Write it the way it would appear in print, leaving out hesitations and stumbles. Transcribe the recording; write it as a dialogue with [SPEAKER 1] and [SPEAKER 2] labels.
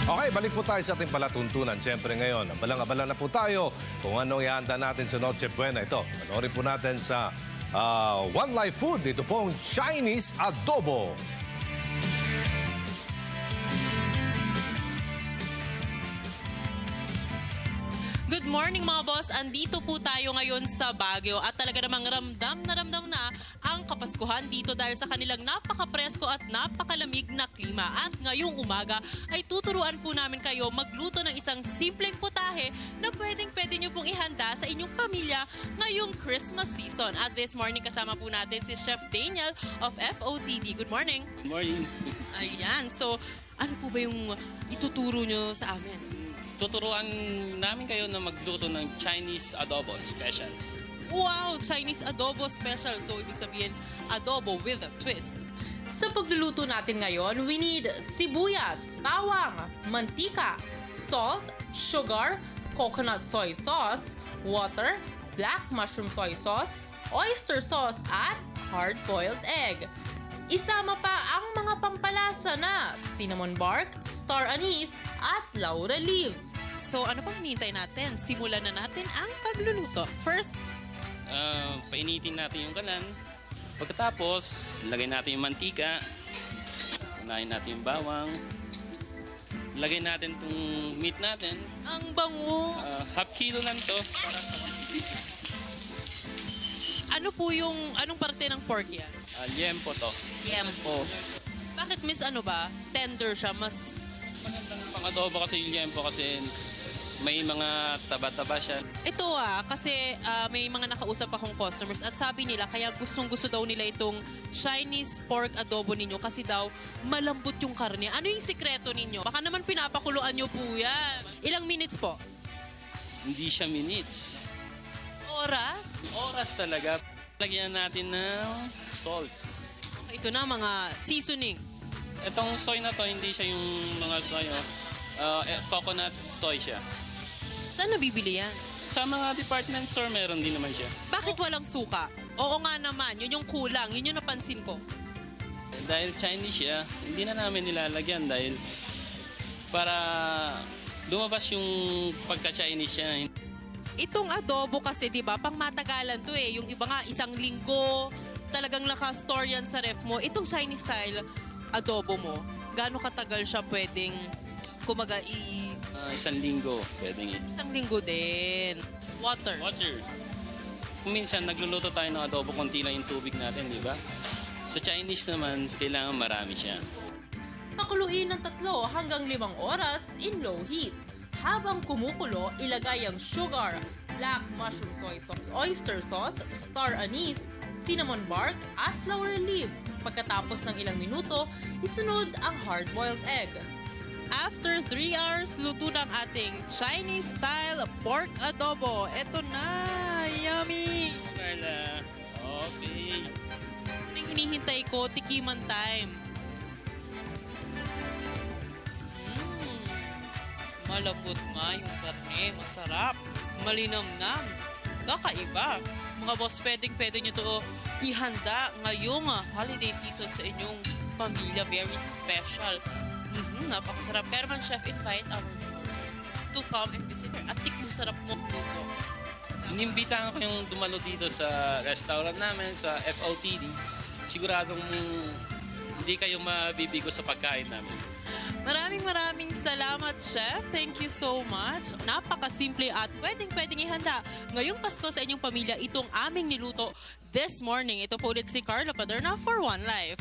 [SPEAKER 1] Okay, balik po tayo sa ating palatuntunan. Siyempre ngayon, abalang-abala na po tayo kung anong ihanda natin sa Noche Buena. Ito, panoorin po natin sa One Life Food. Ito pong Chinese Adobo.
[SPEAKER 2] Good morning mga boss! Andito po tayo ngayon sa Baguio at talaga namang ramdam na ang Kapaskuhan dito dahil sa kanilang napaka-presko at napakalamig na klima. At ngayong umaga ay tuturuan po namin kayo magluto ng isang simpleng putahe na pwedeng-pwede nyo pong ihanda sa inyong pamilya ngayong Christmas season. At this morning kasama po natin si Chef Daniel of FOTD. Good morning!
[SPEAKER 3] Good morning.
[SPEAKER 2] Ayan, so ano po ba yung ituturo nyo sa amin?
[SPEAKER 3] Tuturuan namin kayo na magluto ng Chinese adobo special.
[SPEAKER 2] Wow! Chinese adobo special. So, ibig sabihin, adobo with a twist. Sa pagluluto natin ngayon, we need sibuyas, bawang, mantika, salt, sugar, coconut soy sauce, water, black mushroom soy sauce, oyster sauce, at hard-boiled egg. Isama pa ang mga pampalasa na cinnamon bark, star anise, at laurel leaves. So ano pang hinihintay natin? Simulan na natin ang pagluluto. First,
[SPEAKER 3] Painitin natin yung kalan. Pagkatapos, lagay natin yung mantika. Unahin natin yung bawang. Lagay natin itong meat natin.
[SPEAKER 2] ang bango.
[SPEAKER 3] Half kilo lang to.
[SPEAKER 2] Ano po yung, anong parte ng pork yan?
[SPEAKER 3] Liempo to.
[SPEAKER 2] Liempo. Bakit miss ano ba? Tender siya, mas...
[SPEAKER 3] Magandang pang adobo kasi yung liempo kasi may mga taba-taba siya.
[SPEAKER 2] Ito kasi may mga nakausap akong customers at sabi nila kaya gustong-gusto daw nila itong Chinese pork adobo ninyo kasi daw malambot yung karne. Ano yung sikreto ninyo? Baka naman pinapakuluan nyo po yan. Ilang minutes po?
[SPEAKER 3] Hindi siya minutes.
[SPEAKER 2] Oras?
[SPEAKER 3] Oras talaga. Lagyan natin ng salt.
[SPEAKER 2] Ito na mga seasoning.
[SPEAKER 3] Itong soy na to, hindi siya yung mga soy. Coconut soy siya.
[SPEAKER 2] Saan nabibili yan?
[SPEAKER 3] Sa mga department store, meron din naman siya.
[SPEAKER 2] Bakit walang suka? Oo nga naman, yun yung kulang. Yun yung napansin ko.
[SPEAKER 3] Dahil Chinese siya, hindi na namin nilalagyan dahil para lumabas yung pagka-Chinese siya.
[SPEAKER 2] Itong adobo kasi, di ba, pang matagalan to eh. Yung iba nga, isang linggo, talagang naka-store yan sa ref mo. Itong Chinese style adobo mo, gaano katagal siya pwedeng kumaga
[SPEAKER 3] Isang linggo, pwedeng
[SPEAKER 2] isang linggo din. Water.
[SPEAKER 3] Water. Kung minsan, nagluluto tayo ng adobo, konti lang yung tubig natin, di ba? Sa Chinese naman, kailangan marami siya.
[SPEAKER 2] Pakuluin ng 3 hanggang 5 oras in low heat. Habang kumukulo, ilagay ang sugar, black mushroom soy sauce, oyster sauce, star anise, cinnamon bark, at laurel leaves. Pagkatapos ng ilang minuto, isunod ang hard-boiled egg. After 3 hours, luto ng ating Chinese-style pork adobo. Eto na! Yummy!
[SPEAKER 3] Carla, okay.
[SPEAKER 2] Anong hinihintay ko? Tikiman time. Malapot nga yung karne. Masarap. Malinamnam. Kakaiba. Mga boss, pwedeng-pwede nyo to ihanda ngayong holiday season sa inyong pamilya. Very special. Napakasarap. Kaya naman, Chef, invite our viewers to come and visit her. At masarap mo luto.
[SPEAKER 3] Inimbitahan ko yung dumalo dito sa restaurant namin, sa FOTD. Siguradong hindi kayo mabibigo sa pagkain namin.
[SPEAKER 2] Maraming salamat, Chef. Thank you so much. Napakasimple at pwedeng ihanda. Ngayong Pasko sa inyong pamilya, itong aming niluto this morning. Ito po ulit si Carla Paderna for One Life.